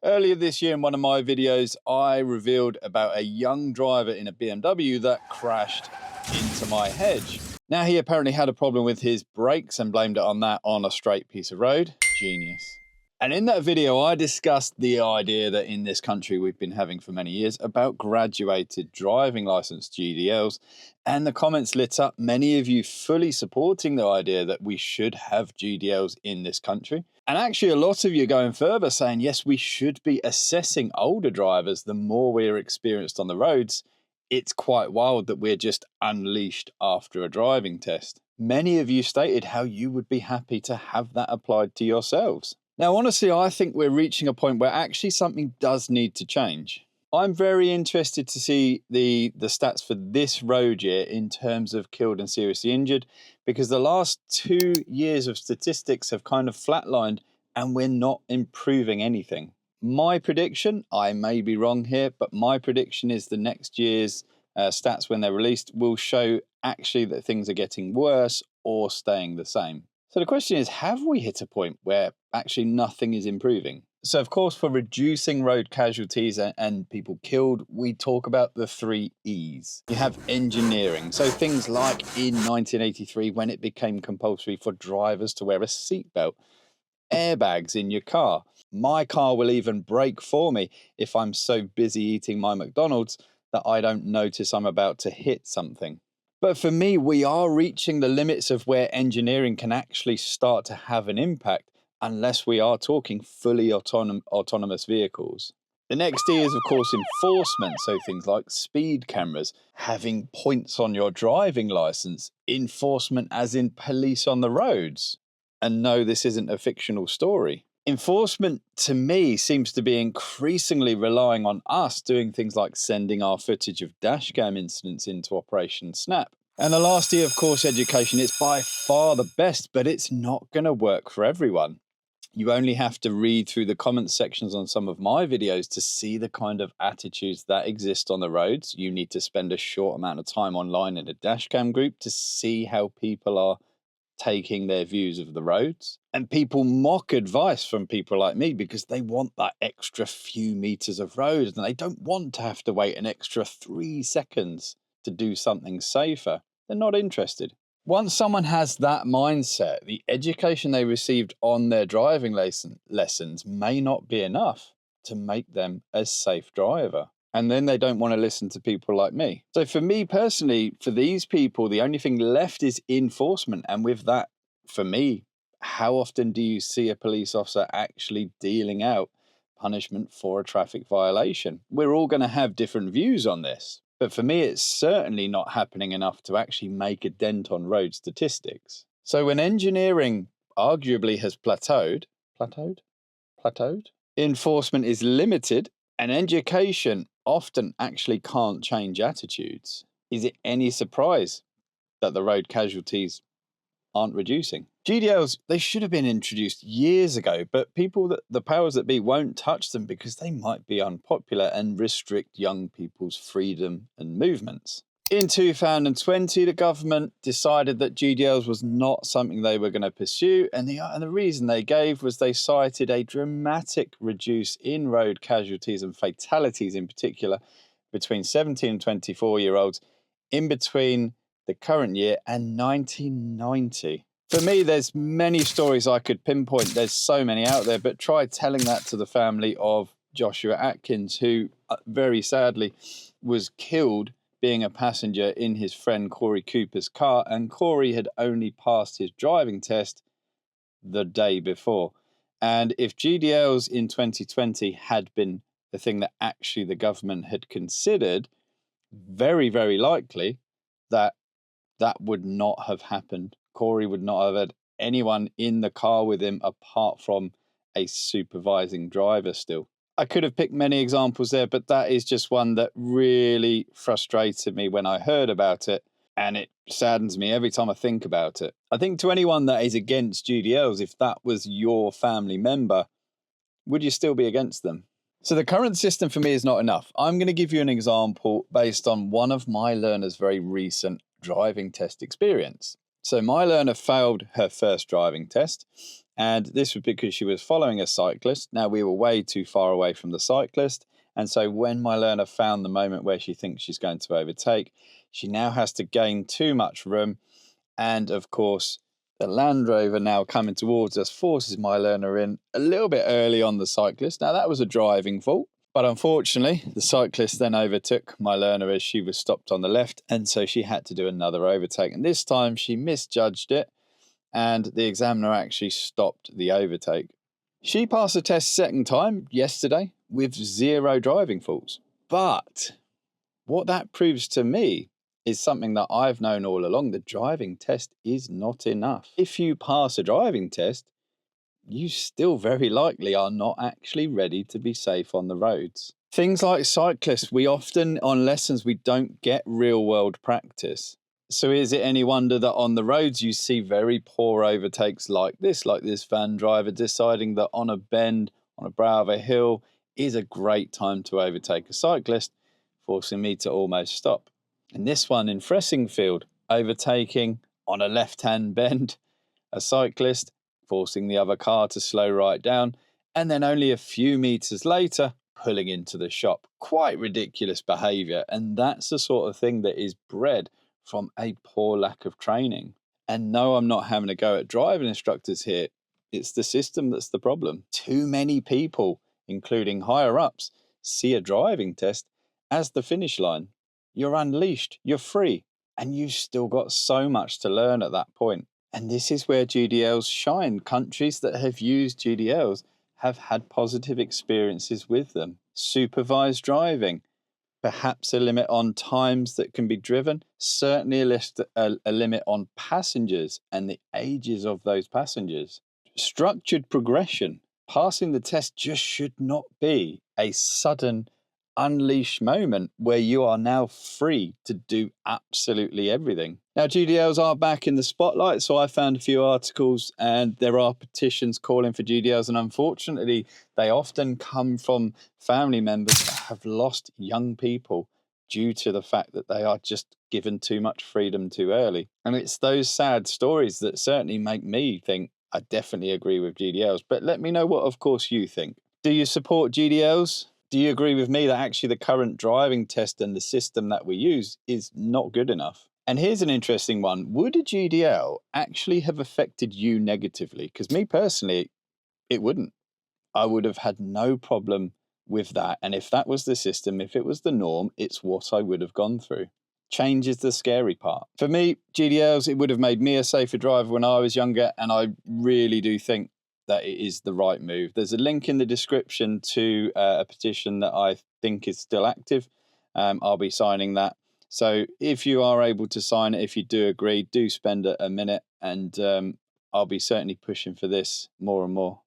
Earlier this year in one of my videos, I revealed about a young driver in a BMW that crashed into my hedge. Now, he apparently had a problem with his brakes and blamed it on that on a straight piece of road. Genius. And in that video, I discussed the idea that in this country we've been having for many years about graduated driving license GDLs, and the comments lit up, many of you fully supporting the idea that we should have GDLs in this country. And actually a lot of you going further saying, yes, we should be assessing older drivers the more we're experienced on the roads. It's quite wild that we're just unleashed after a driving test. Many of you stated how you would be happy to have that applied to yourselves. Now, honestly, I think we're reaching a point where actually something does need to change. I'm very interested to see the stats for this road year in terms of killed and seriously injured, because the last 2 years of statistics have kind of flatlined and we're not improving anything. My prediction, I may be wrong here, but my prediction is the next year's stats when they're released will show actually that things are getting worse or staying the same. So the question is, have we hit a point where actually nothing is improving? So of course, for reducing road casualties and people killed, we talk about the 3 E's. You have engineering. So things like in 1983, when it became compulsory for drivers to wear a seatbelt, airbags in your car. My car will even brake for me if I'm so busy eating my McDonald's that I don't notice I'm about to hit something. But for me, we are reaching the limits of where engineering can actually start to have an impact unless we are talking fully autonomous vehicles. The next E is, of course, enforcement. So things like speed cameras, having points on your driving license, enforcement as in police on the roads. And no, this isn't a fictional story. Enforcement, to me, seems to be increasingly relying on us doing things like sending our footage of dashcam incidents into Operation Snap. And the last E, of course, education. It's by far the best, but it's not going to work for everyone. You only have to read through the comment sections on some of my videos to see the kind of attitudes that exist on the roads. You need to spend a short amount of time online in a dashcam group to see how people are taking their views of the roads. And people mock advice from people like me because they want that extra few meters of road and they don't want to have to wait an extra 3 seconds to do something safer. They're not interested. Once someone has that mindset, the education they received on their driving lessons may not be enough to make them a safe driver. And then they don't want to listen to people like me. So for me personally, for these people, the only thing left is enforcement. And with that, for me, how often do you see a police officer actually dealing out punishment for a traffic violation? We're all going to have different views on this. But for me, it's certainly not happening enough to actually make a dent on road statistics. So when engineering arguably has plateaued, enforcement is limited, and education often actually can't change attitudes, is it any surprise that the road casualties aren't reducing? GDLs, they should have been introduced years ago, but the powers that be won't touch them because they might be unpopular and restrict young people's freedom and movements. In 2020, the government decided that GDLs was not something they were going to pursue, and the reason they gave was they cited a dramatic reduce in road casualties and fatalities in particular between 17 and 24-year-olds in between the current year and 1990. For me, there's many stories I could pinpoint. There's so many out there, but try telling that to the family of Joshua Atkins, who very sadly was killed being a passenger in his friend Corey Cooper's car, and Corey had only passed his driving test the day before. And if GDLs in 2020 had been the thing that actually the government had considered, very, very likely that would not have happened. Corey would not have had anyone in the car with him apart from a supervising driver still. I could have picked many examples there, but that is just one that really frustrated me when I heard about it, and it saddens me every time I think about it. I think to anyone that is against GDLs, if that was your family member, would you still be against them? So the current system for me is not enough. I'm going to give you an example based on one of my learners' very recent driving test experience. So my learner failed her first driving test, And this was because she was following a cyclist. Now, we were way too far away from the cyclist. And so when my learner found the moment where she thinks she's going to overtake, she now has to gain too much room. And of course, the Land Rover now coming towards us forces my learner in a little bit early on the cyclist. Now, that was a driving fault. But unfortunately, the cyclist then overtook my learner as she was stopped on the left. And so she had to do another overtake. And this time she misjudged it. And the examiner actually stopped the overtake. She passed the test second time yesterday with 0 driving faults. But what that proves to me is something that I've known all along. The driving test is not enough. If you pass a driving test, you still very likely are not actually ready to be safe on the roads. Things like cyclists, we often, on lessons, we don't get real world practice. So is it any wonder that on the roads you see very poor overtakes like this van driver deciding that on a bend, on a brow of a hill, is a great time to overtake a cyclist, forcing me to almost stop. And this one in Fressingfield, overtaking on a left-hand bend, a cyclist, forcing the other car to slow right down, and then only a few meters later, pulling into the shop. Quite ridiculous behaviour, and that's the sort of thing that is bred from a poor lack of training. And no, I'm not having a go at driving instructors here. It's the system that's the problem. Too many people, including higher ups, see a driving test as the finish line. You're unleashed, you're free, and you've still got so much to learn at that point. And this is where GDLs shine. Countries that have used GDLs have had positive experiences with them. Supervised driving, perhaps a limit on times that can be driven, certainly a limit on passengers and the ages of those passengers. Structured progression. Passing the test just should not be a sudden unleashed moment where you are now free to do absolutely everything. Now, GDLs are back in the spotlight, so I found a few articles and there are petitions calling for GDLs, and unfortunately they often come from family members that have lost young people due to the fact that they are just given too much freedom too early. And it's those sad stories that certainly make me think I definitely agree with GDLs. But let me know what, of course, you think. Do you support GDLs? Do you agree with me that actually the current driving test and the system that we use is not good enough? And here's an interesting one. Would a GDL actually have affected you negatively? Because me personally, it wouldn't. I would have had no problem with that. And if that was the system, if it was the norm, it's what I would have gone through. Change is the scary part. For me, GDLs, it would have made me a safer driver when I was younger. And I really do think that it is the right move. There's a link in the description to a petition that I think is still active. I'll be signing that. So if you are able to sign it, if you do agree, do spend a minute, and I'll be certainly pushing for this more and more.